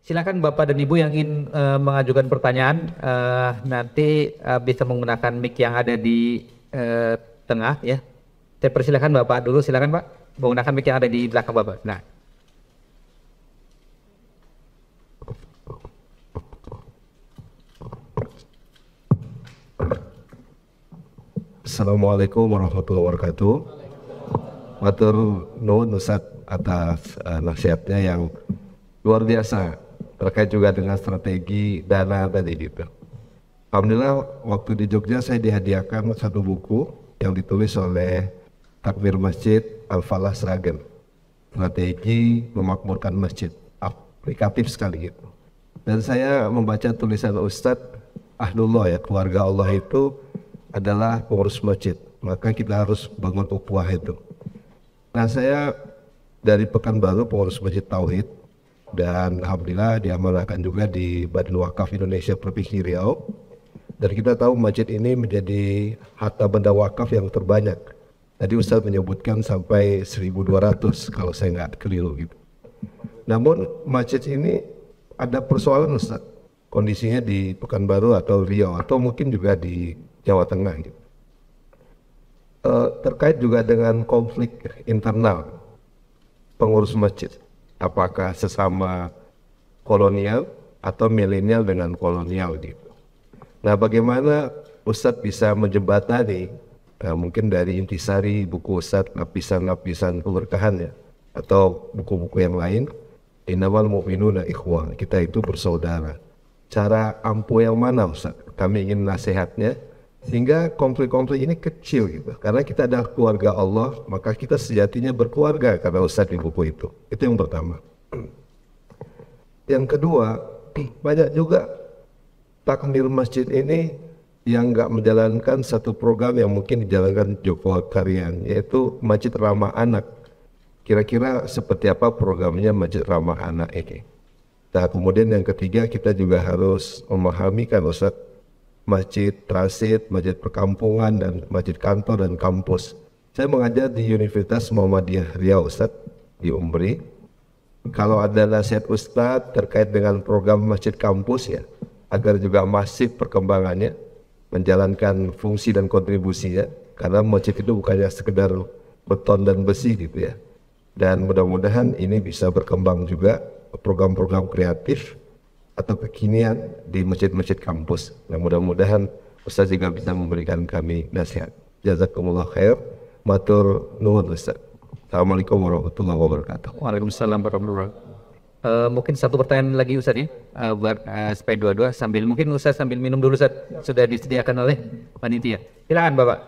Silakan Bapak dan Ibu yang ingin mengajukan pertanyaan, nanti bisa menggunakan mic yang ada di tengah ya. Saya persilakan Bapak dulu, silakan Pak, menggunakan mic yang ada di belakang Bapak. Nah. Assalamualaikum warahmatullahi wabarakatuh. Matur nuwun Ustaz atas nasihatnya yang luar biasa terkait juga dengan strategi dana tadi gitu. Alhamdulillah waktu di Jogja saya dihadiahkan satu buku yang ditulis oleh Takmir Masjid Al-Falah Sragen, strategi memakmurkan masjid, aplikatif sekali gitu. Dan saya membaca tulisan Ustadz Ahlullah ya, keluarga Allah itu adalah pengurus masjid, maka kita harus bangun ukhuwah itu. Nah saya dari Pekanbaru pengurus Masjid Tauhid, dan alhamdulillah diamanahkan juga di Badan Wakaf Indonesia Provinsi Riau. Dan kita tahu masjid ini menjadi harta benda wakaf yang terbanyak. Tadi Ustaz menyebutkan sampai 1.200 kalau saya nggak keliru gitu. Namun masjid ini ada persoalan Ustaz, kondisinya di Pekanbaru atau Riau atau mungkin juga di Jawa Tengah gitu. Terkait juga dengan konflik internal pengurus masjid. Apakah sesama kolonial atau milenial dengan kolonial gitu. Nah bagaimana Ustadz bisa menjembatani mungkin dari intisari buku Ustadz lapisan-lapisan keberkahan ya, atau buku-buku yang lain, innamal mu'minuna ikhwah, kita itu bersaudara. Cara ampuh yang mana Ustadz? Kami ingin nasihatnya sehingga konflik-konflik ini kecil gitu. Karena kita adalah keluarga Allah, maka kita sejatinya berkeluarga kata Ustadz di buku itu. Itu yang pertama. Yang kedua, banyak juga takmir masjid ini yang nggak menjalankan satu program yang mungkin dijalankan Joko Karyan, yaitu Masjid Ramah Anak. Kira-kira seperti apa programnya Masjid Ramah Anak ini? Nah kemudian yang ketiga, kita juga harus memahami kan Ustadz, masjid transit, masjid perkampungan, dan masjid kantor dan kampus. Saya mengajar di Universitas Muhammadiyah Riau Ustadz, di Umbri. Kalau ada nasihat Ustadz terkait dengan program masjid kampus ya, agar juga masif perkembangannya, menjalankan fungsi dan kontribusinya, karena masjid itu bukannya sekedar beton dan besi gitu ya. Dan mudah-mudahan ini bisa berkembang juga program-program kreatif atau kekinian di masjid-masjid kampus. Nah mudah-mudahan Ustaz juga bisa memberikan kami nasihat. Jazakumullah khair. Matur nuwun Ustaz. Assalamualaikum warahmatullahi wabarakatuh. Waalaikumsalam warahmatullahi wabarakatuh. Mungkin satu pertanyaan lagi Ustaz ya, buat supaya dua-dua sambil mungkin Ustaz sambil minum dulu Ustaz, sudah disediakan oleh panitia. Silakan Bapak.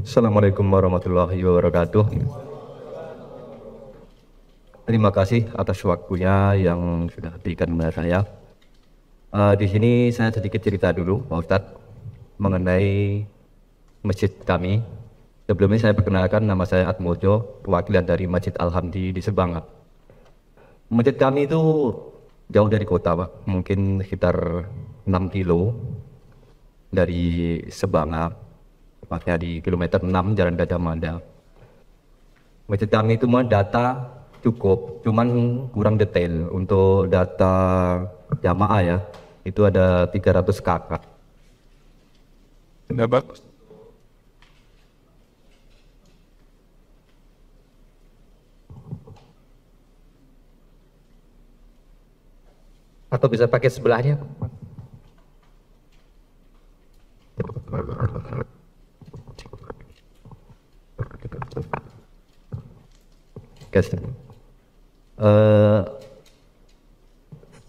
Assalamualaikum warahmatullahi wabarakatuh. Terima kasih atas waktunya yang sudah diberikan kepada saya. Di sini saya sedikit cerita dulu, Pak Ustadz, mengenai masjid kami. Sebelumnya saya perkenalkan, nama saya Atmojo, perwakilan dari Masjid Al-Hamdi di Sebangat. Masjid kami itu jauh dari kota, Pak, mungkin sekitar 6 kilo dari Sebangat. Tepatnya di kilometer 6 Jalan Gajah Mada. Masjid kami itu data cukup, cuman kurang detail. Untuk data jamaah ya, itu ada 300 kakak. Tidak bagus. Atau bisa pakai sebelahnya.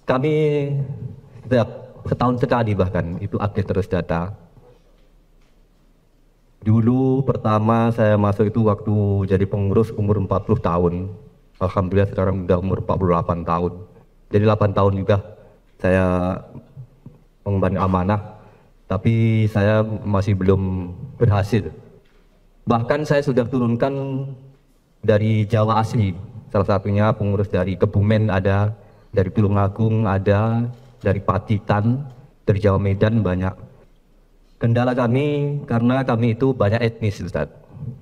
Kami setiap setahun sekali bahkan itu update terus data. Dulu pertama saya masuk itu waktu jadi pengurus umur 40 tahun. Alhamdulillah sekarang udah umur 48 tahun. Jadi 8 tahun juga saya mengemban amanah. tapi saya masih belum berhasil. Bahkan saya sudah turunkan dari Jawa asli, salah satunya pengurus dari Kebumen ada, dari Tulungagung ada, dari Pacitan, dari Jawa Medan banyak. Kendala kami karena kami itu banyak etnis, Ustaz.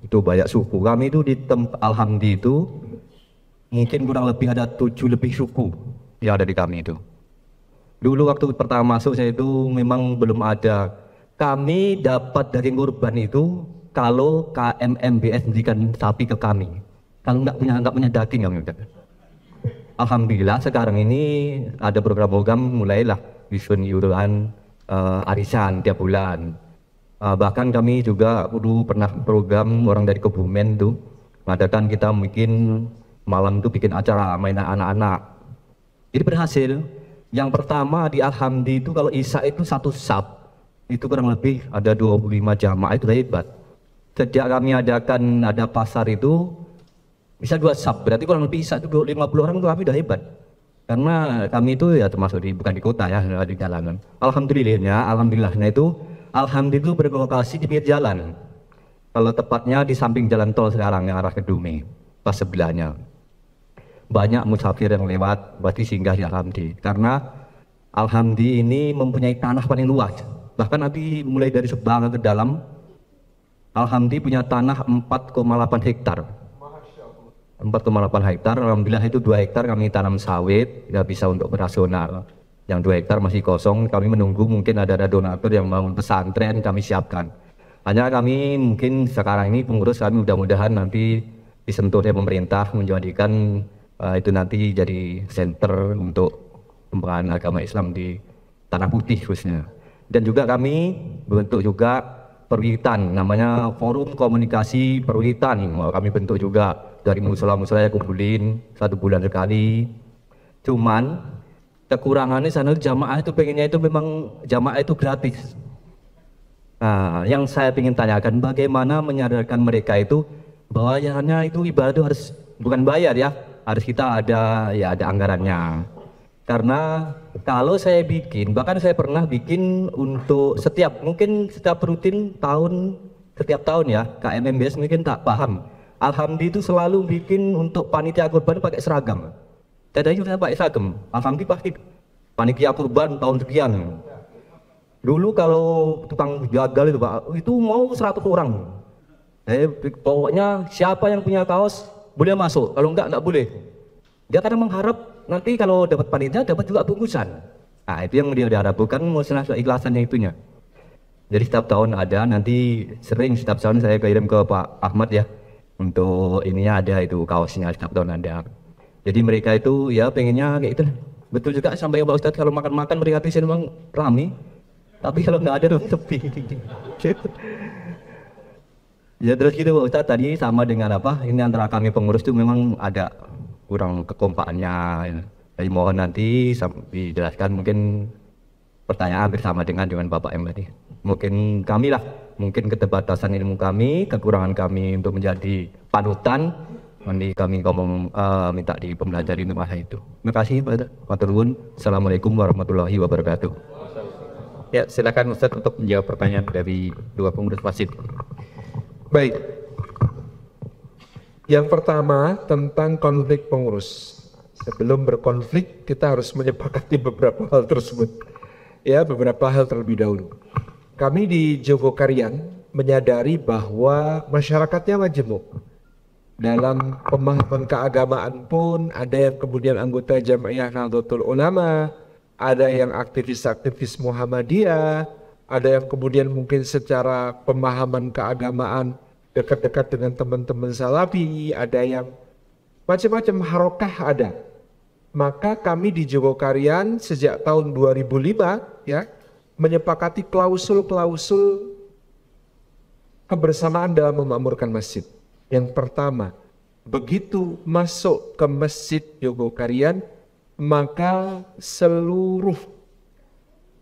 Itu banyak suku. Kami itu di Alhamdi itu mungkin kurang lebih ada 7 lebih suku yang ada di kami itu. Dulu waktu pertama masuk saya itu memang belum ada. Kami dapat daging kurban itu kalau KMMBS berikan sapi ke kami. Kalau nggak punya daging kami udah. Alhamdulillah sekarang ini ada program-program mulailah disun iuran arisan tiap bulan. Bahkan kami juga dulu pernah program orang dari Kebumen tuh mengadakan kita mungkin malam itu bikin acara mainan anak-anak. Jadi berhasil. Yang pertama di Alhamdi itu kalau Isya itu satu sab itu kurang lebih ada 25 jamaah, itu hebat. Sejak kami adakan ada pasar itu bisa 2 sab, berarti kurang lebih Isya itu 50 orang itu kami udah hebat. Karena kami itu ya termasuk bukan di kota ya, di jalanan. Alhamdulillahnya itu Alhamdi itu berlokasi di pinggir jalan. Kalau tepatnya di samping jalan tol sekarang yang arah Kedume, pas sebelahnya. Banyak musafir yang lewat, berarti singgah di Alhamdi. Karena Alhamdi ini mempunyai tanah paling luas. Bahkan nanti mulai dari Subang ke dalam, Alhamdi punya tanah 4,8 hektar. 4,8 hektar, alhamdulillah itu 2 hektar kami tanam sawit, nggak bisa untuk operasional. Yang 2 hektar masih kosong, kami menunggu mungkin ada donatur yang bangun pesantren, kami siapkan. Hanya kami mungkin sekarang ini pengurus kami mudah-mudahan nanti disentuh oleh pemerintah menjadikan itu nanti jadi center untuk pengembangan agama Islam di Tanah Putih khususnya. Dan juga kami bentuk juga perwitan, namanya Forum Komunikasi Perwitan. Kami bentuk juga dari musola-musola yang kumpulin 1 bulan sekali. Cuman kekurangannya sana jamaah itu pengennya itu memang jamaah itu gratis. Nah, yang saya ingin tanyakan bagaimana menyadarkan mereka itu bahwa hanya itu ibadah itu harus bukan bayar ya, harus kita ada ya ada anggarannya. Karena kalau saya bikin, bahkan saya pernah bikin untuk mungkin setiap rutin setiap tahun ya, KMMBS mungkin tak paham. Alhamdi itu selalu bikin untuk panitia kurban pakai seragam. Tadinya saya pakai seragam, Alhamdi pasti panitia kurban tahun sekian. Dulu kalau tukang jagal itu Pak, itu mau 100 orang. Pokoknya siapa yang punya kaos boleh masuk, kalau enggak boleh. Dia kadang mengharap nanti kalau dapat panitia dapat juga bungkusan. Nah itu yang dia harapkan, masalah ikhlasannya itunya. Jadi setiap tahun ada, nanti sering setiap tahun saya kirim ke Pak Ahmad ya, untuk ininya ada itu kaosnya setiap tahun ada. Jadi mereka itu ya pengennya kayak itu. Betul juga sampai Pak Ustadz kalau makan-makan mereka di sini memang rame, tapi kalau nggak ada tuh sepi. Ya terus gitu Pak Ustadz, tadi sama dengan apa, ini antara kami pengurus itu memang ada kurang kekompakannya ya. Jadi mohon nanti dijelaskan mungkin pertanyaan bersama dengan Bapak M tadi. Mungkin kami lah, mungkin keterbatasan ilmu kami, kekurangan kami untuk menjadi panutan, nanti kami ngomong minta di pembelajaran itu masa itu. Terima kasih Pak. Assalamualaikum warahmatullahi wabarakatuh. Ya silakan Ustadz untuk menjawab pertanyaan dari 2 pengurus masjid. Baik. Yang pertama tentang konflik pengurus. Sebelum berkonflik kita harus menyepakati beberapa hal tersebut. Ya, beberapa hal terlebih dahulu. Kami di Jogokarian menyadari bahwa masyarakatnya majemuk. Dalam pemahaman keagamaan pun ada yang kemudian anggota Jamaiyah Nahdlatul Ulama, ada yang aktivis-aktivis Muhammadiyah, ada yang kemudian mungkin secara pemahaman keagamaan dekat-dekat dengan teman-teman Salafi, ada yang macam-macam harokah ada. Maka kami di Jogokarian sejak tahun 2005 ya menyepakati klausul-klausul kebersamaan dalam memakmurkan masjid. Yang pertama, begitu masuk ke masjid Jogokarian, maka seluruh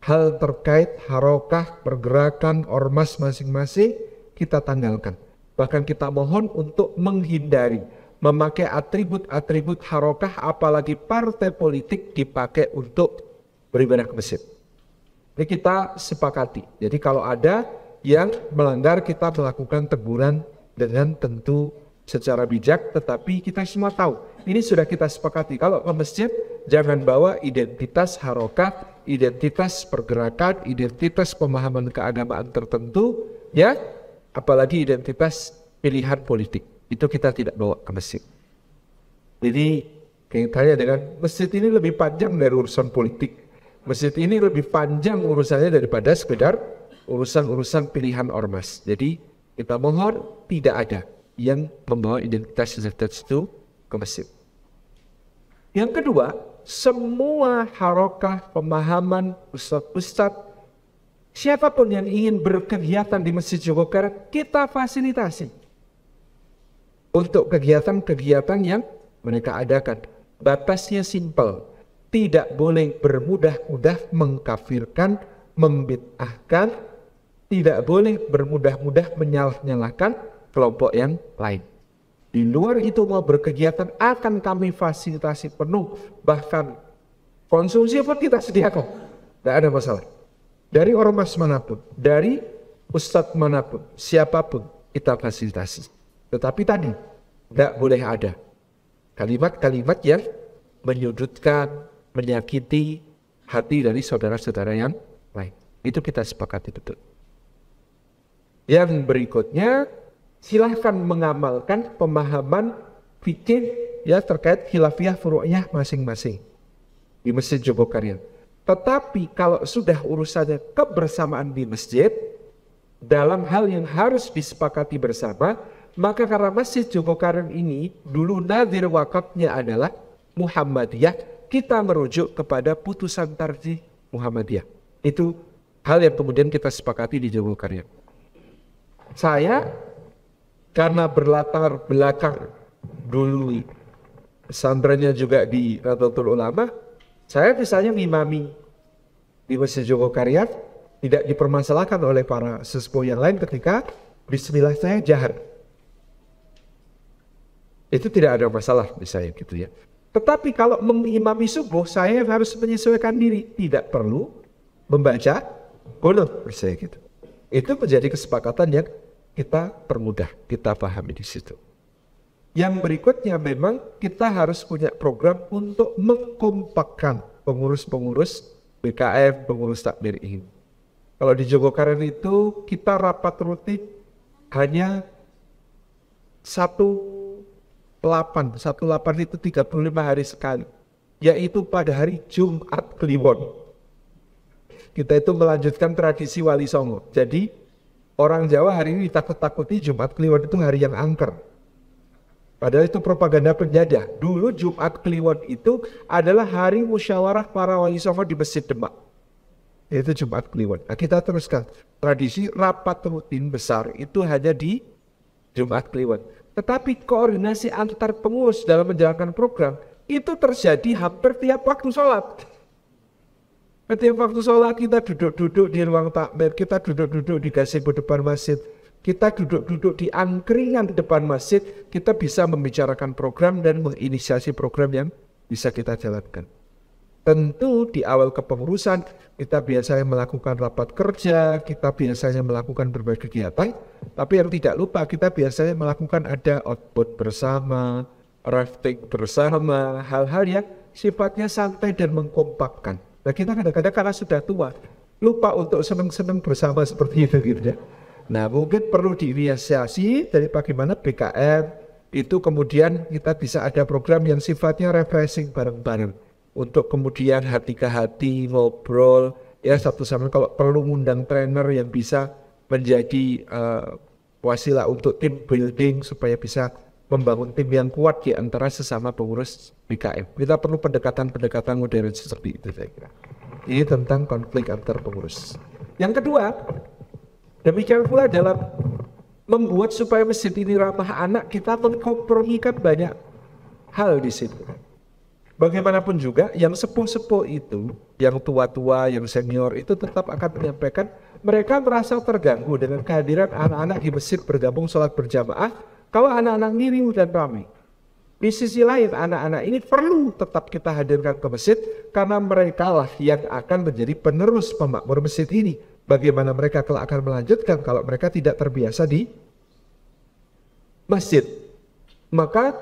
hal terkait harokah, pergerakan, ormas masing-masing kita tanggalkan. Bahkan kita mohon untuk menghindari memakai atribut-atribut harokah, apalagi partai politik dipakai untuk beribadah ke masjid. Ini kita sepakati. Jadi kalau ada yang melanggar, kita melakukan teguran dengan tentu secara bijak, tetapi kita semua tahu. Ini sudah kita sepakati. Kalau ke masjid, jangan bawa identitas harokat, identitas pergerakan, identitas pemahaman keagamaan tertentu, ya, apalagi identitas pilihan politik. Itu kita tidak bawa ke masjid. Jadi, kaitannya dengan masjid ini lebih panjang dari urusan politik. Masjid ini lebih panjang urusannya daripada sekedar urusan-urusan pilihan ormas. Jadi kita mohon tidak ada yang membawa identitas itu ke masjid. Yang kedua, semua harokah, pemahaman, ustadz-ustadz, siapapun yang ingin berkegiatan di Masjid Jogokarian, kita fasilitasi untuk kegiatan-kegiatan yang mereka adakan. Batasnya simpel. Tidak boleh bermudah-mudah mengkafirkan, membid'ahkan, tidak boleh bermudah-mudah menyalah-nyalahkan kelompok yang lain. Di luar itu mau berkegiatan akan kami fasilitasi penuh, bahkan konsumsi pun kita sediakan. Tidak ada masalah. Dari ormas manapun, dari ustadz manapun, siapapun kita fasilitasi. Tetapi tadi tidak boleh ada kalimat-kalimat yang menyudutkan, menyakiti hati dari saudara-saudara yang lain. Itu kita sepakati betul. Yang berikutnya, silahkan mengamalkan pemahaman fikih ya terkait khilafiyah furu'iyah masing-masing di Masjid Jogokarian. Tetapi kalau sudah urusannya kebersamaan di masjid, dalam hal yang harus disepakati bersama, maka karena Masjid Jogokarian ini dulu nadhir wakafnya adalah Muhammadiyah, kita merujuk kepada putusan tarjih Muhammadiyah. Itu hal yang kemudian kita sepakati di Jogokarian. Saya karena berlatar belakang dulu pesantrennya juga di Nahdlatul Ulama, saya misalnya ngimami di Masjid Jogokarian tidak dipermasalahkan oleh para sesepuh yang lain ketika bismillah saya jahar. Itu tidak ada masalah di saya gitu ya. Tetapi kalau mengimami subuh, saya harus menyesuaikan diri. Tidak perlu membaca qunut, saya gitu. Itu menjadi kesepakatan yang kita permudah, kita pahami di situ. Yang berikutnya memang kita harus punya program untuk mengkompakkan pengurus-pengurus BKF, pengurus takmir ini. Kalau di Jogokarian itu kita rapat rutin hanya 18 itu 35 hari sekali, yaitu pada hari Jumat Kliwon. Kita itu melanjutkan tradisi Wali Songo. Jadi orang Jawa hari ini takut-takuti Jumat Kliwon itu hari yang angker. Padahal itu propaganda penjajah. Dulu Jumat Kliwon itu adalah hari musyawarah para Wali Songo di Masjid Demak. Itu Jumat Kliwon. Nah, kita teruskan tradisi rapat rutin besar itu hanya di Jumat Kliwon. Tetapi koordinasi antar pengurus dalam menjalankan program itu terjadi hampir tiap waktu sholat. Setiap waktu sholat kita duduk-duduk di ruang takmir, kita duduk-duduk di gazebo depan masjid, kita duduk-duduk di angkringan di depan masjid, kita bisa membicarakan program dan menginisiasi program yang bisa kita jalankan. Tentu di awal kepengurusan kita biasanya melakukan rapat kerja, kita biasanya melakukan berbagai kegiatan, tapi yang tidak lupa kita biasanya melakukan ada outbound bersama, rafting bersama, hal-hal yang sifatnya santai dan mengkompakkan. Nah kita kadang-kadang karena sudah tua, lupa untuk senang-senang bersama seperti itu gitu ya. Nah mungkin perlu diinisiasi dari bagaimana BKM itu kemudian kita bisa ada program yang sifatnya refreshing bareng-bareng. Untuk kemudian hati ke hati ngobrol ya satu sama kalau perlu ngundang trainer yang bisa menjadi wasilah untuk tim building supaya bisa membangun tim yang kuat di antara sesama pengurus BKM. Kita perlu pendekatan-pendekatan modern seperti itu saya kira. Ini tentang konflik antar pengurus. Yang kedua, demikian pula dalam membuat supaya masjid ini ramah anak, kita mengkompromikan banyak hal di situ. Bagaimanapun juga yang sepuh-sepuh itu, yang tua-tua, yang senior itu tetap akan menyampaikan mereka merasa terganggu dengan kehadiran anak-anak di masjid bergabung sholat berjamaah kalau anak-anak ini dan ramai. Di sisi lain anak-anak ini perlu tetap kita hadirkan ke masjid karena mereka lah yang akan menjadi penerus pemakmur masjid ini. Bagaimana mereka kelak akan melanjutkan kalau mereka tidak terbiasa di masjid. Maka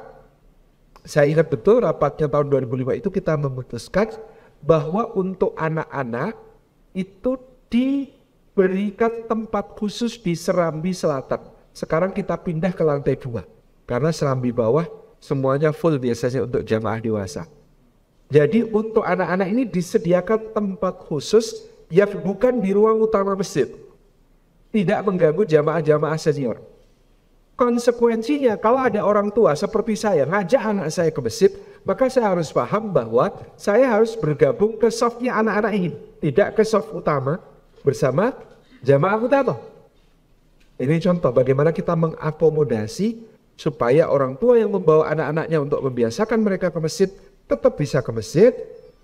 saya ingat betul rapatnya tahun 2005 itu kita memutuskan bahwa untuk anak-anak itu diberikan tempat khusus di Serambi Selatan. Sekarang kita pindah ke lantai 2 karena Serambi bawah semuanya full biasanya untuk jamaah dewasa. Jadi untuk anak-anak ini disediakan tempat khusus yang bukan di ruang utama masjid. Tidak mengganggu jamaah-jamaah senior. Konsekuensinya kalau ada orang tua seperti saya ngajak anak saya ke masjid, maka saya harus paham bahwa saya harus bergabung ke softnya anak-anak ini. Tidak ke soft utama bersama jamaah utama. Ini contoh bagaimana kita mengakomodasi supaya orang tua yang membawa anak-anaknya untuk membiasakan mereka ke masjid tetap bisa ke masjid,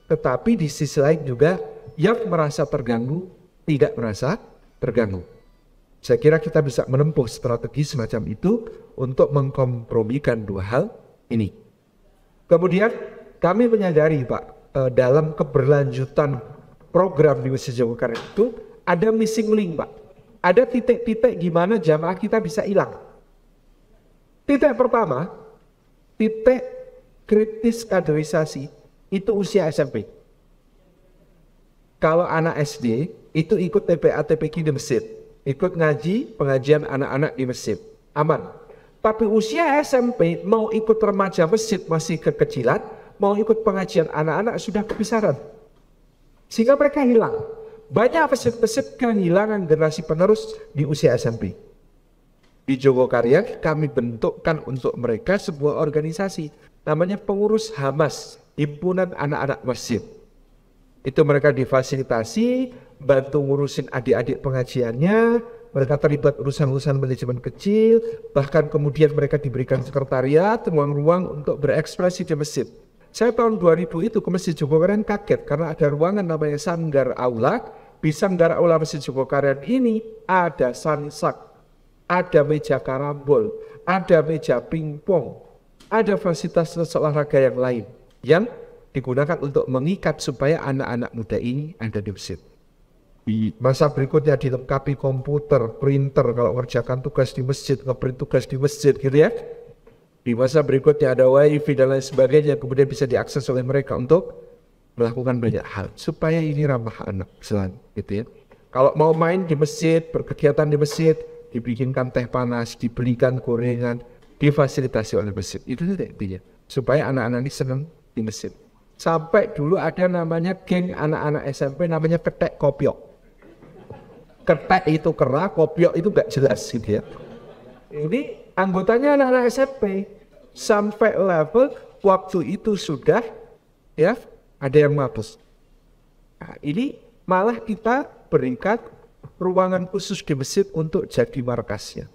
tetapi di sisi lain juga yang merasa terganggu tidak merasa terganggu. Saya kira kita bisa menempuh strategi semacam itu untuk mengkompromikan dua hal ini. Kemudian kami menyadari Pak, dalam keberlanjutan program di Masjid Jogokarian itu ada missing link Pak. Ada titik-titik gimana jamaah kita bisa hilang. Titik pertama, titik kritis kaderisasi itu usia SMP. Kalau anak SD itu ikut TPA TPQ di masjid, ikut ngaji pengajian anak-anak di masjid, aman. Tapi usia SMP mau ikut remaja masjid masih kekecilan, mau ikut pengajian anak-anak sudah kebesaran. Sehingga mereka hilang. Banyak masjid-masjid kehilangan generasi penerus di usia SMP. Di Jogokarian kami bentukkan untuk mereka sebuah organisasi namanya pengurus Hamas, Himpunan Anak-anak Masjid. Itu mereka difasilitasi, bantu ngurusin adik-adik pengajiannya, mereka terlibat urusan-urusan manajemen kecil, bahkan kemudian mereka diberikan sekretariat, ruang-ruang untuk berekspresi di masjid. Saya tahun 2000 itu ke Masjid Jogokarian kaget karena ada ruangan namanya Sanggar Aula. Di Sanggar Aula Masjid Jogokarian ini ada sansak, ada meja karambol, ada meja pingpong, ada fasilitas olahraga yang lain yang digunakan untuk mengikat supaya anak-anak muda ini ada di masjid. Di masa berikutnya dilengkapi komputer, printer kalau mengerjakan tugas di masjid, ngeprint tugas di masjid gitu ya. Di masa berikutnya ada wifi dan lain sebagainya, kemudian bisa diakses oleh mereka untuk melakukan banyak hal supaya ini ramah anak selain gitu ya. Kalau mau main di masjid, berkegiatan di masjid, dibikinkan teh panas, dibelikan gorengan, difasilitasi oleh masjid. Itu intinya supaya anak-anak ini senang di masjid. Sampai dulu ada namanya geng anak-anak SMP namanya ketek kopiok. Ketek itu kera, kopiok itu gak jelas gitu ya. Ini anggotanya anak-anak SMP. Sampai level waktu itu sudah ya ada yang mabus. Nah, ini malah kita berikan ruangan khusus di masjid untuk jadi markasnya.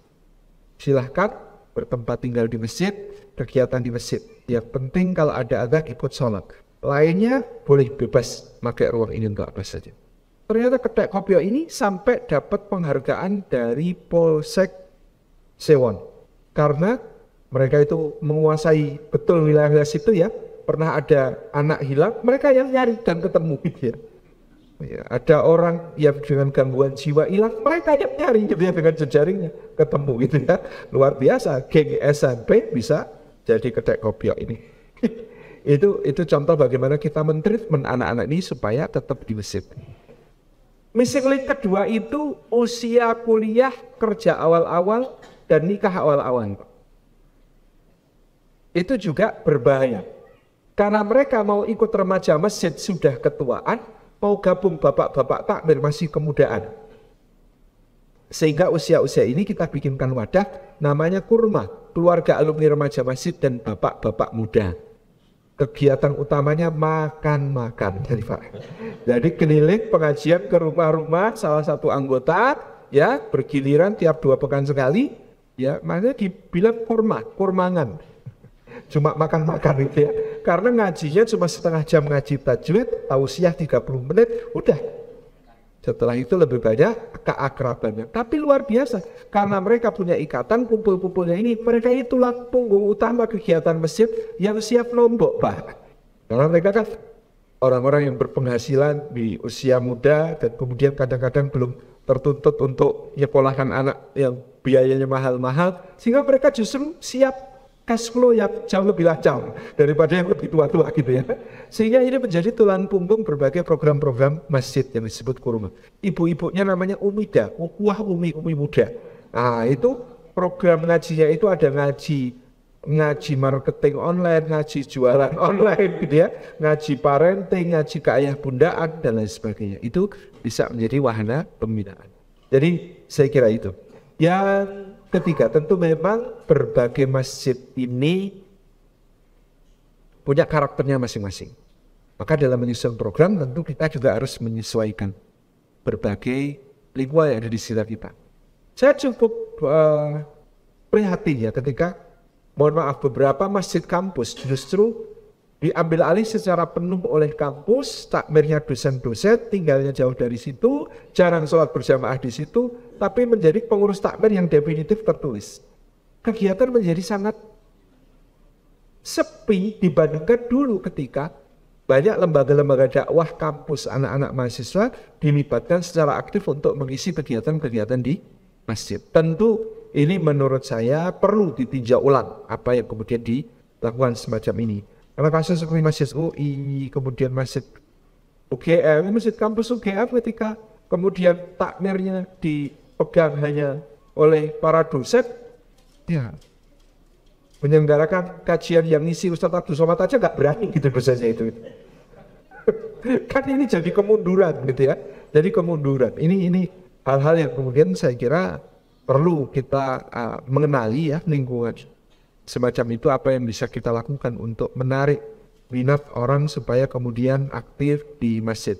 Silahkan bertempat tinggal di masjid, kegiatan di masjid. Yang penting kalau ada adzan ikut sholat. Lainnya boleh bebas pakai ruang ini untuk apa saja. Ternyata Ketek Kopiok ini sampai dapat penghargaan dari Polsek Sewon. Karena mereka itu menguasai betul wilayah situ ya. Pernah ada anak hilang, mereka yang nyari dan ketemu gitu ya. Ya, ada orang yang dengan gangguan jiwa hilang, mereka yang nyari gitu ya, dengan jejaringnya ketemu gitu ya. Luar biasa, geng SMP bisa jadi Ketek Kopiok ini. itu contoh bagaimana kita mentreatment anak-anak ini supaya tetap di masjid. Missing link kedua itu usia kuliah, kerja awal-awal dan nikah awal-awal. Itu juga berbahaya. Karena mereka mau ikut remaja masjid sudah ketuaan, mau gabung bapak-bapak takmir masih kemudaan. Sehingga usia-usia ini kita bikinkan wadah namanya kurma, keluarga alumni remaja masjid dan bapak-bapak muda. Kegiatan utamanya makan-makan. Jadi keliling pengajian ke rumah-rumah salah satu anggota, ya bergiliran tiap 2 pekan sekali, ya makanya dibilang kurmangan. Cuma makan-makan gitu ya. Karena ngajinya cuma setengah jam ngaji tajwid, tausiah 30 menit, udah. Setelah itu lebih banyak keakrabannya. Tapi luar biasa, karena mereka punya ikatan kumpul-kumpulnya ini, mereka itu tulang punggung utama kegiatan masjid yang siap nombok, Pak. Karena mereka kan orang-orang yang berpenghasilan di usia muda dan kemudian kadang-kadang belum tertuntut untuk nyekolahkan anak yang biayanya mahal-mahal, sehingga mereka justru siap cash flow yang jauh lebih lancar daripada yang lebih tua-tua gitu ya. Sehingga ini menjadi tulang punggung berbagai program-program masjid yang disebut kurma. Ibu-ibunya namanya Umida, Ukuah Umi Muda. Nah itu program ngajinya itu ada ngaji marketing online, ngaji jualan online gitu ya, ngaji parenting, ngaji ke ayah bundaan dan lain sebagainya. Itu bisa menjadi wahana pembinaan. Jadi saya kira itu. Yang ketiga, tentu memang berbagai masjid ini punya karakternya masing-masing. Maka dalam menyusun program tentu kita juga harus menyesuaikan berbagai lingkungan yang ada di sekitar kita. Saya cukup prihatin ya ketika, mohon maaf, beberapa masjid kampus justru diambil alih secara penuh oleh kampus, takmirnya dosen-dosen, tinggalnya jauh dari situ, jarang sholat berjamaah di situ, tapi menjadi pengurus takmir yang definitif tertulis. Kegiatan menjadi sangat sepi dibandingkan dulu ketika banyak lembaga-lembaga dakwah kampus, anak-anak mahasiswa dilibatkan secara aktif untuk mengisi kegiatan-kegiatan di masjid. Tentu ini menurut saya perlu ditinjau ulang apa yang kemudian dilakukan semacam ini. Karena kasus seperti Masjid UI, kemudian Masjid UGM, Masjid kampus UGM ketika kemudian takmirnya dipegang hanya oleh para dosen, ya menyelenggarakan kajian yang ngisi Ustadz Abdul Somad aja nggak berani gitu dosennya itu. Kan ini jadi kemunduran gitu ya, jadi kemunduran. Ini hal-hal yang kemudian saya kira perlu kita mengenali ya lingkungan. Semacam itu apa yang bisa kita lakukan untuk menarik minat orang supaya kemudian aktif di masjid.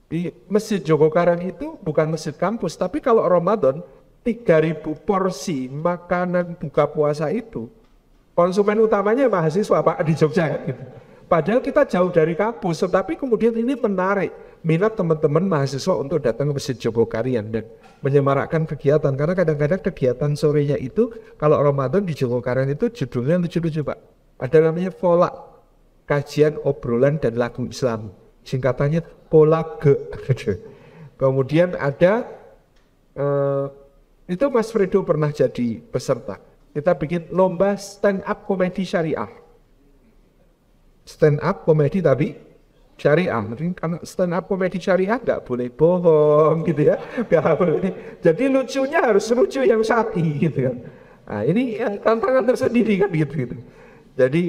Di Masjid Jogokarang itu bukan masjid kampus, tapi kalau Ramadan 3.000 porsi makanan buka puasa itu konsumen utamanya mahasiswa Pak di Jogja gitu. Padahal kita jauh dari kampus, tetapi kemudian ini menarik minat teman-teman mahasiswa untuk datang ke Masjid Jogokarian dan menyemarakkan kegiatan. Karena kadang-kadang kegiatan sorenya itu, kalau Ramadan di Jogokarian itu judulnya lucu-lucu Pak. Ada namanya Pola, Kajian Obrolan dan Lagu Islam. Singkatannya Pola G. Kemudian ada, itu Mas Fredo pernah jadi peserta. Kita bikin lomba stand up komedi syariah. Stand up komedi tapi syariah. Karena stand up komedi syariah nggak boleh bohong gitu ya, nggak boleh. Jadi lucunya harus lucu yang syar'i gitu kan. Nah ini tantangan tersendiri kan gitu. Jadi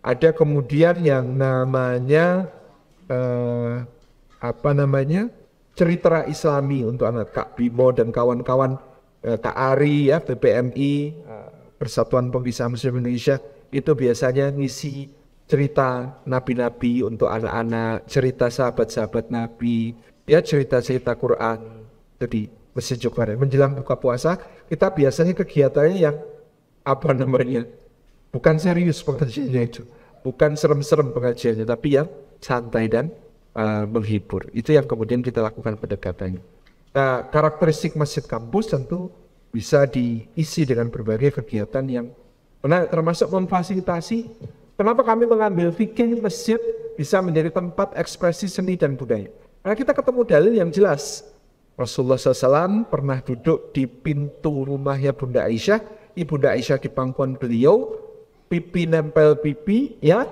ada kemudian yang namanya cerita Islami untuk anak Kak Bimo dan kawan-kawan, Kak Ari ya, BPMI, Persatuan Pengisah Muslim Indonesia, itu biasanya ngisi cerita nabi-nabi untuk anak-anak, cerita sahabat-sahabat nabi, ya cerita-cerita Quran. Jadi Masjid Jogokaryan menjelang buka puasa, kita biasanya kegiatannya yang bukan serius pengajiannya itu, bukan serem-serem pengajiannya, tapi yang santai dan menghibur. Itu yang kemudian kita lakukan pendekatannya. Nah, karakteristik masjid kampus tentu bisa diisi dengan berbagai kegiatan yang termasuk memfasilitasi. Kenapa kami mengambil fikih masjid bisa menjadi tempat ekspresi seni dan budaya? Karena kita ketemu dalil yang jelas. Rasulullah SAW pernah duduk di pintu rumahnya Bunda Aisyah. Ibunda Aisyah di pangkuan beliau, pipi nempel pipi, ya.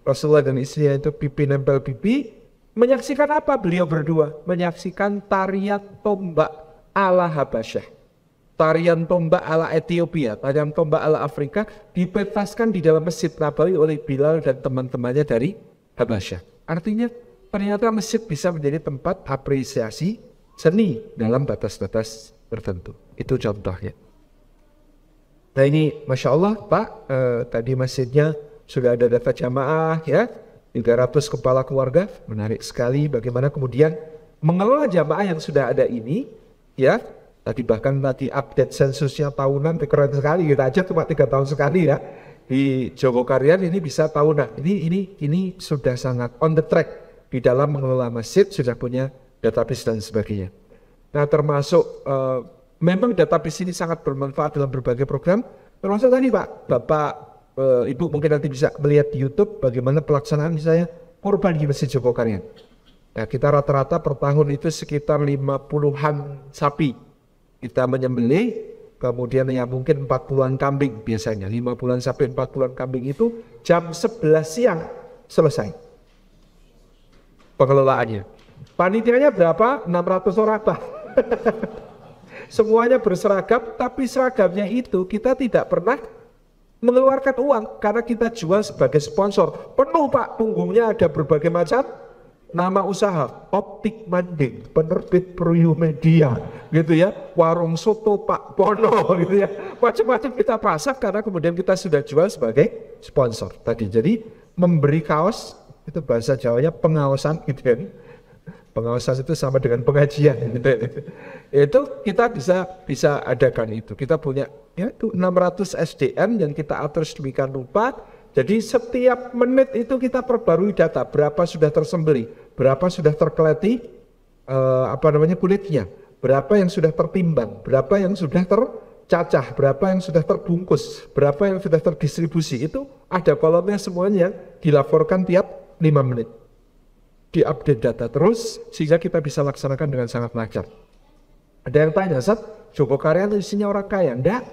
Rasulullah dan istrinya itu pipi nempel pipi. Menyaksikan apa beliau berdua? Menyaksikan tarian tombak ala Habasyah. Tarian tombak ala Ethiopia, tarian tombak ala Afrika dipentaskan di dalam Masjid Nabawi oleh Bilal dan teman-temannya dari Habasyah. Artinya ternyata masjid bisa menjadi tempat apresiasi seni dalam batas-batas tertentu. Itu contohnya. Nah ini Masya Allah Pak, tadi masjidnya sudah ada data jamaah ya, 300 kepala keluarga, menarik sekali bagaimana kemudian mengelola jamaah yang sudah ada ini ya. Tadi update sensusnya tahunan, keren sekali, kita aja cuma 3 tahun sekali ya. Di Jogokaryan ini bisa tahunan. Ini sudah sangat on the track di dalam mengelola masjid, sudah punya database dan sebagainya. Nah termasuk memang database ini sangat bermanfaat dalam berbagai program, termasuk tadi Pak, Bapak, Ibu mungkin nanti bisa melihat di YouTube bagaimana pelaksanaan misalnya kurban di Masjid Jogokarian. Nah kita rata-rata per tahun itu sekitar 50-an sapi kita menyembelih, kemudian ya mungkin 40-an kambing biasanya, 50-an sapi 40-an kambing itu jam 11 siang selesai pengelolaannya. Panitianya berapa? 600 orang Pak. Semuanya berseragam, tapi seragamnya itu kita tidak pernah mengeluarkan uang karena kita jual sebagai sponsor. Penuh Pak, punggungnya ada berbagai macam nama usaha, Optik Manding, penerbit Pruyu Media, gitu ya, warung soto Pak Pono, gitu ya, macam-macam kita pasang karena kemudian kita sudah jual sebagai sponsor tadi. Jadi memberi kaos itu bahasa Jawanya pengaosan, gitu ya. Pengawasan itu sama dengan pengajian gitu. Itu kita bisa adakan itu. Kita punya ya itu 600 SDM yang kita atur sedemikian rupa. Jadi setiap menit itu kita perbarui data berapa sudah tersembelih, berapa sudah terkeleti kulitnya, berapa yang sudah tertimbang, berapa yang sudah tercacah, berapa yang sudah terbungkus, berapa yang sudah terdistribusi. Itu ada kolomnya semuanya dilaporkan tiap 5 menit. Diupdate data terus sehingga kita bisa laksanakan dengan sangat lancar. Ada yang tanya, Sat, Jogokarian isinya orang kaya? Enggak.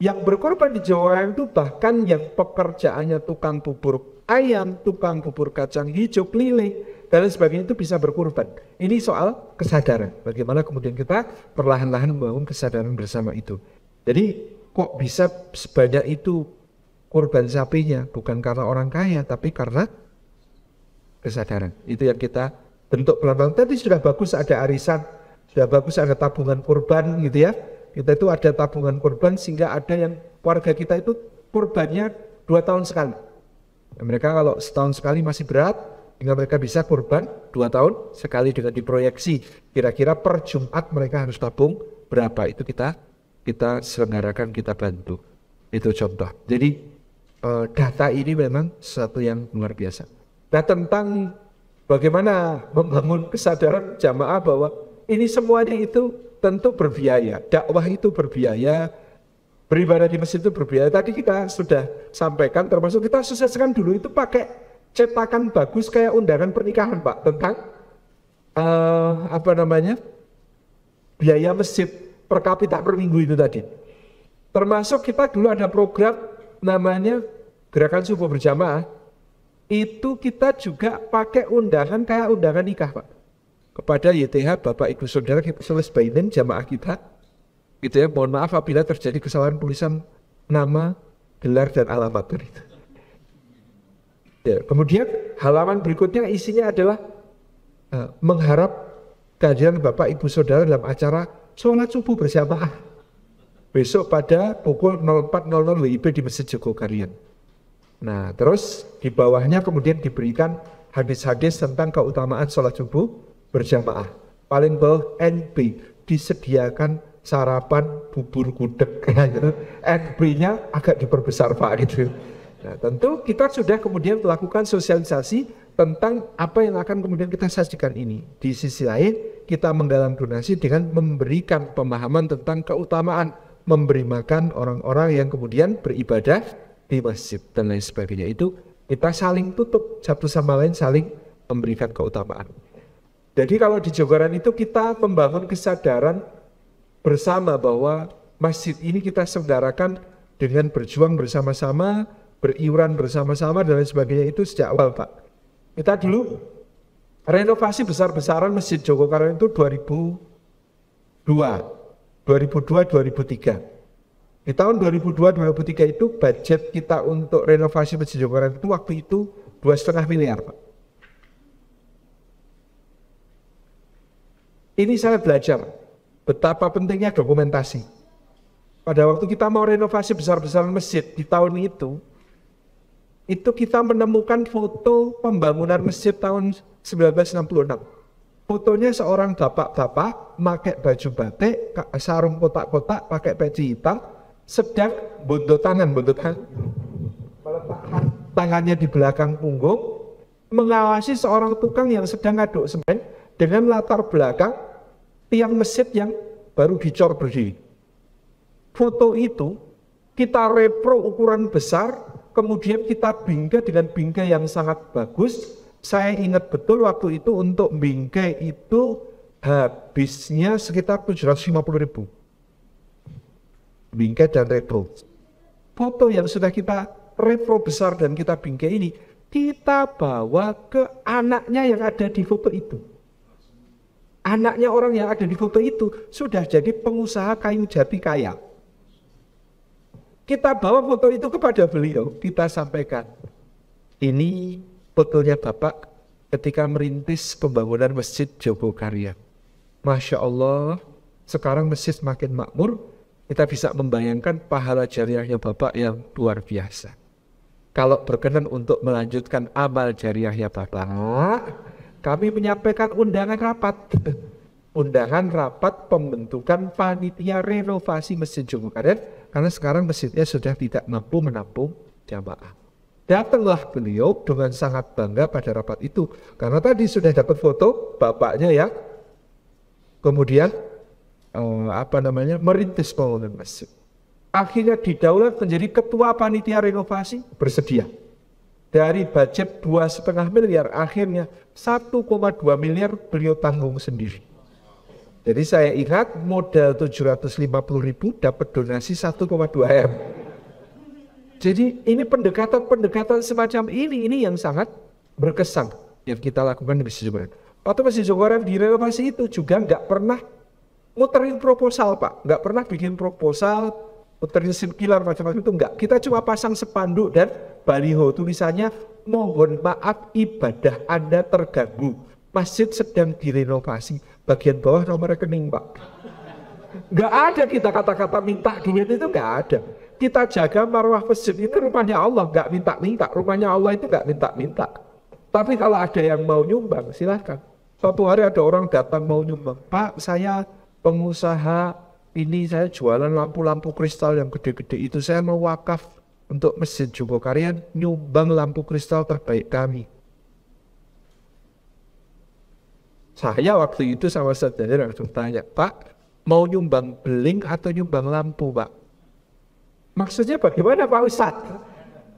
Yang berkorban di Jawa itu bahkan yang pekerjaannya tukang bubur ayam, tukang bubur kacang hijau, keliling, dan lain sebagainya itu bisa berkorban. Ini soal kesadaran. Bagaimana kemudian kita perlahan-lahan membangun kesadaran bersama itu. Jadi kok bisa sebanyak itu korban sapinya? Bukan karena orang kaya, tapi karena kesadaran. Itu yang kita bentuk pelan-pelan. Tadi sudah bagus ada arisan, sudah bagus ada tabungan kurban gitu ya. Kita itu ada tabungan kurban sehingga ada yang warga kita itu kurbannya 2 tahun sekali. Nah, mereka kalau setahun sekali masih berat, sehingga mereka bisa kurban 2 tahun sekali dengan diproyeksi. Kira-kira per Jumat mereka harus tabung berapa, itu kita selenggarakan, kita bantu. Itu contoh. Jadi data ini memang sesuatu yang luar biasa. Nah tentang bagaimana membangun kesadaran jamaah bahwa ini semuanya itu tentu berbiaya, dakwah itu berbiaya, beribadah di masjid itu berbiaya. Tadi kita sudah sampaikan, termasuk kita sukseskan dulu itu pakai cetakan bagus kayak undangan pernikahan Pak, tentang biaya masjid per kapita per minggu itu tadi. Termasuk kita dulu ada program namanya Gerakan Subuh Berjamaah. Itu kita juga pakai undangan kayak undangan nikah Pak. Kepada YTH Bapak Ibu Saudara kita tulis bainin jamaah kita. Gitu ya, mohon maaf apabila terjadi kesalahan tulisan nama, gelar dan alamat itu. Ya, kemudian halaman berikutnya isinya adalah mengharap kehadiran Bapak Ibu Saudara dalam acara sholat subuh berjamaah besok pada pukul 04.00 WIB di Masjid Jogokarian. Nah, terus di bawahnya kemudian diberikan hadis-hadis tentang keutamaan sholat subuh berjamaah. Paling bawah NB, disediakan sarapan bubur gudeg. NB-nya agak diperbesar Pak gitu. Nah, tentu kita sudah kemudian melakukan sosialisasi tentang apa yang akan kemudian kita sajikan ini. Di sisi lain, kita menggalang donasi dengan memberikan pemahaman tentang keutamaan memberi makan orang-orang yang kemudian beribadah di masjid dan lain sebagainya. Itu kita saling tutup satu sama lain, saling memberikan keutamaan. Jadi kalau di Jogokarian itu kita membangun kesadaran bersama bahwa masjid ini kita selenggarakan dengan berjuang bersama-sama, beriuran bersama-sama dan lain sebagainya itu sejak awal Pak. Kita dulu renovasi besar-besaran Masjid Jogokarian itu 2002-2003. Di tahun 2002-2003 itu budget kita untuk renovasi Masjid Jogokarian itu waktu itu 2,5 miliar Pak. Ini saya belajar betapa pentingnya dokumentasi. Pada waktu kita mau renovasi besar-besaran masjid di tahun itu kita menemukan foto pembangunan masjid tahun 1966. Fotonya seorang bapak-bapak pakai baju batik, sarung kotak-kotak, pakai peci hitam, sedang buntut tangan, meletakkan tangannya di belakang punggung, mengawasi seorang tukang yang sedang ngaduk semen dengan latar belakang tiang masjid yang baru dicor berdiri. Foto itu kita repro ukuran besar, kemudian kita bingkai dengan bingkai yang sangat bagus. Saya ingat betul waktu itu untuk bingkai itu habisnya sekitar 750.000. Bingkai dan repro. Foto yang sudah kita repro besar dan kita bingkai ini, kita bawa ke anaknya yang ada di foto itu. Anaknya orang yang ada di foto itu sudah jadi pengusaha kayu jati kaya. Kita bawa foto itu kepada beliau, kita sampaikan, ini fotonya Bapak ketika merintis pembangunan Masjid Jogokaryan. Masya Allah, sekarang masjid makin makmur, kita bisa membayangkan pahala jariahnya Bapak yang luar biasa. Kalau berkenan untuk melanjutkan amal jariahnya Bapak, kami menyampaikan undangan rapat. Undangan rapat pembentukan panitia renovasi Masjid Jogokaryan, karena sekarang masjidnya sudah tidak mampu menampung jamaah. Datanglah beliau dengan sangat bangga pada rapat itu, karena tadi sudah dapat foto bapaknya yang kemudian merintis pembangunan masjid. Akhirnya didaulat menjadi ketua panitia renovasi, bersedia. Dari budget 2,5 miliar, akhirnya 1,2 miliar beliau tanggung sendiri. Jadi saya ingat modal 750.000 dapat donasi 1,2 M. Jadi ini pendekatan semacam ini yang sangat berkesan yang kita lakukan di Masjid Jogokaryan. Waktu Masjid Jogokaryan direnovasi itu juga nggak pernah muterin proposal Pak, nggak pernah bikin proposal, muterin sirkular macam-macam itu enggak. Kita cuma pasang spanduk dan baliho tulisannya, mohon maaf ibadah Anda terganggu. Masjid sedang direnovasi, bagian bawah nomor rekening Pak. Nggak ada kita kata-kata minta duit itu nggak ada. Kita jaga marwah masjid itu rumahnya Allah, nggak minta-minta. Rumahnya Allah itu nggak minta-minta. Tapi kalau ada yang mau nyumbang, silahkan. Suatu hari ada orang datang mau nyumbang, Pak saya pengusaha ini, saya jualan lampu-lampu kristal yang gede-gede itu, saya mau wakaf untuk Masjid Jogokaryan, nyumbang lampu kristal terbaik kami. Saya waktu itu sama saudara langsung tanya, Pak, mau nyumbang beling atau nyumbang lampu, Pak? Maksudnya bagaimana Pak Ustadz?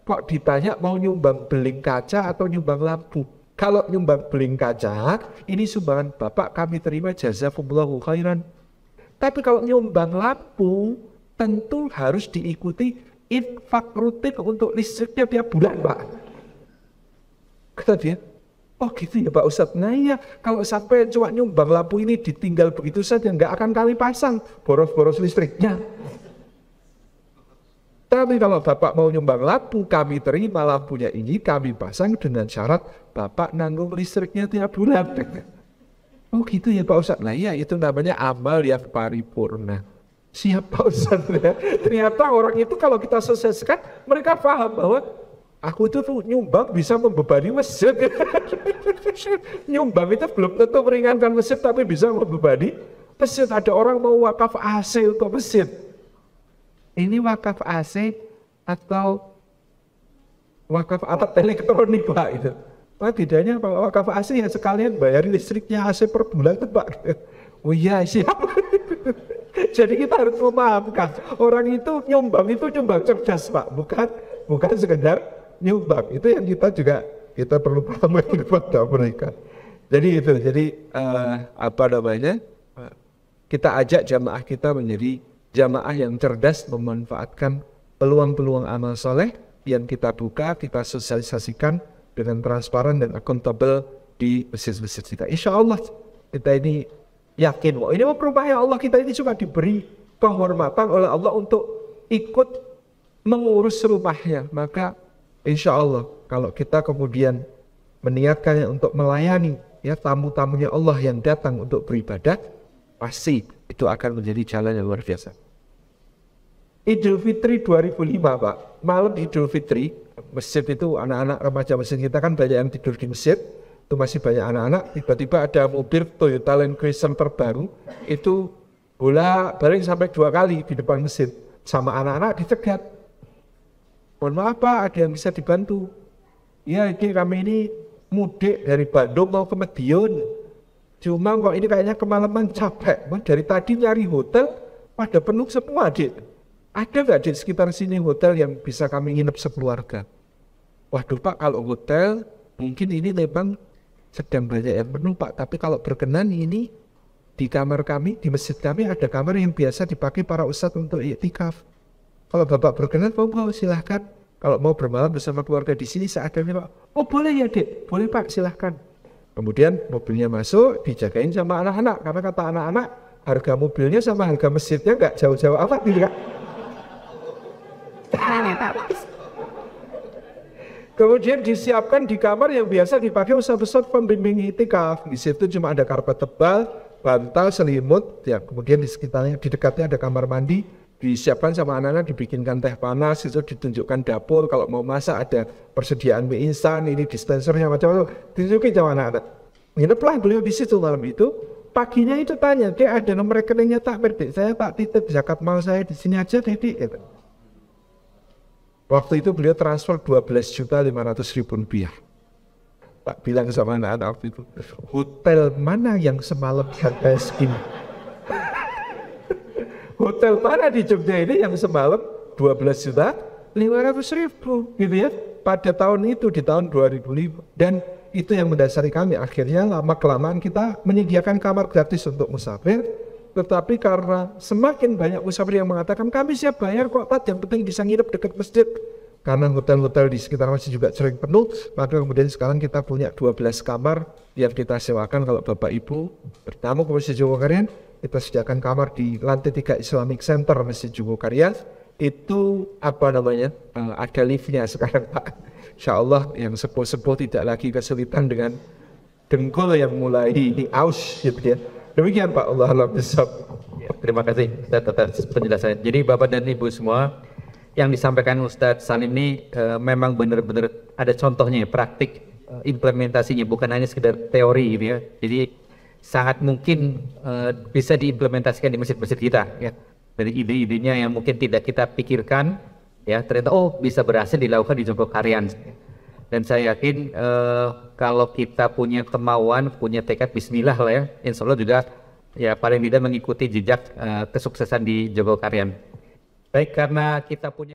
Kok ditanya mau nyumbang beling kaca atau nyumbang lampu? Kalau nyumbang beling kaca, ini sumbangan Bapak kami terima, jazakumullahu khairan. Tapi kalau nyumbang lampu, tentu harus diikuti infak rutin untuk listriknya tiap bulan, Pak. Kata dia, oh gitu ya Pak Ustadz. Nah iya, kalau sampai cuma nyumbang lampu ini ditinggal begitu saja, nggak akan kami pasang boros-boros listriknya. Tapi kalau Bapak mau nyumbang lampu, kami terima lampunya ini, kami pasang dengan syarat Bapak nanggung listriknya tiap bulan. Oh gitu ya Pak Ustadz. Nah iya, itu namanya amal yang paripurna. Siap Pak Ustadz. Ternyata orang itu kalau kita selesaikan, mereka paham bahwa aku itu nyumbang bisa membebani masjid. Nyumbang itu belum tentu meringankan masjid, tapi bisa membebani masjid. Ada orang mau wakaf AC untuk masjid. Ini wakaf AC atau wakaf alat elektronik Pak itu. Pak bedanya kalau wakaf AC ya sekalian bayar listriknya AC per bulan tuh Pak. Oh iya siap. Jadi kita harus memahamkan orang itu nyumbang cerdas Pak, bukan sekedar nyumbang. Itu yang kita perlu paham kepada mereka. Jadi itu, kita ajak jamaah kita menjadi jamaah yang cerdas, memanfaatkan peluang-peluang amal soleh yang kita buka, kita sosialisasikan dengan transparan dan akuntabel di masjid-masjid kita. Insya Allah kita ini yakin, wah ini rumahnya Allah, kita ini cuma diberi kehormatan oleh Allah untuk ikut mengurus rumahnya. Maka insya Allah kalau kita kemudian meniatkannya untuk melayani ya tamu-tamunya Allah yang datang untuk beribadah, pasti itu akan menjadi jalan yang luar biasa. Idul Fitri 2005 Pak, malam Idul Fitri, masjid itu anak-anak remaja masjid kita kan banyak yang tidur di masjid, itu masih banyak anak-anak, tiba-tiba ada mobil Toyota Land Cruiser terbaru, itu bola balik sampai 2 kali di depan masjid, sama anak-anak dicegat. Mohon maaf Pak, ada yang bisa dibantu? Ya ini kami ini mudik dari Bandung mau ke Madiun, Cuma kok ini kayaknya kemalaman capek. Wah, dari tadi nyari hotel pada penuh semua, Dik. Ada nggak di sekitar sini hotel yang bisa kami nginep sekeluarga? Waduh Pak, kalau hotel mungkin ini memang sedang banyak yang penuh Pak. Tapi kalau berkenan ini di kamar kami, di masjid kami ada kamar yang biasa dipakai para ustadz untuk iktikaf. Kalau Bapak berkenan, mau silahkan. Kalau mau bermalam bersama keluarga di sini seadanya Pak. Oh boleh ya Dek, boleh Pak, silahkan. Kemudian mobilnya masuk, dijagain sama anak-anak. Karena kata anak-anak, harga mobilnya sama harga masjidnya nggak jauh-jauh amat gitu kan. Kemudian disiapkan di kamar yang biasa dipakai ustadz-ustadz pembimbing itikaf. Di situ cuma ada karpet tebal, bantal, selimut. Ya, kemudian di sekitarnya, di dekatnya ada kamar mandi. Disiapkan sama anak-anak, dibikinkan teh panas, itu ditunjukkan dapur. Kalau mau masak ada persediaan mie instan, ini dispensernya macam-macam. Ditunjukin sama anak-anak. Ngineplah beliau di situ malam itu. Paginya itu tanya, Dek ada nomor rekeningnya takmir, Dek. Saya tak titip zakat mal saya di sini aja, Dek. Gitu. Waktu itu beliau transfer 12.500.000 rupiah. Tak bilang sama anak-anak waktu itu, hotel mana yang semalam harga segini? Hotel mana di Jogja ini yang semalam 12.500.000 gitu ya, pada tahun itu, di tahun 2005. Dan itu yang mendasari kami, akhirnya lama-kelamaan kita menyediakan kamar gratis untuk musafir. Tetapi karena semakin banyak musafir yang mengatakan kami siap bayar kok Pak, yang penting bisa nginep dekat masjid. Karena hotel-hotel di sekitar masjid juga sering penuh, maka kemudian sekarang kita punya 12 kamar yang kita sewakan. Kalau Bapak Ibu bertamu ke Masjid Jogokarian, kita sediakan kamar di lantai 3 Islamic Center Masjid Jogokarian. Itu apa namanya, ada liftnya sekarang Pak. Insya Allah yang sepuh-sepuh tidak lagi kesulitan dengan dengkul yang mulai aus gitu ya. Demikian Pak, Allah Alam bisawab. Terima kasih atas penjelasannya. Jadi Bapak dan Ibu semua, yang disampaikan Ustadz Salim ini memang benar-benar ada contohnya, praktik implementasinya, bukan hanya sekedar teori gitu ya. Jadi sangat mungkin bisa diimplementasikan di masjid-masjid kita ya. Dari ide-idenya yang mungkin tidak kita pikirkan ya, ternyata bisa berhasil dilakukan di Jogokarian. Dan saya yakin kalau kita punya kemauan, punya tekad, bismillah lah ya, insya Allah juga ya paling tidak mengikuti jejak kesuksesan di Jogokarian. Baik, karena kita punya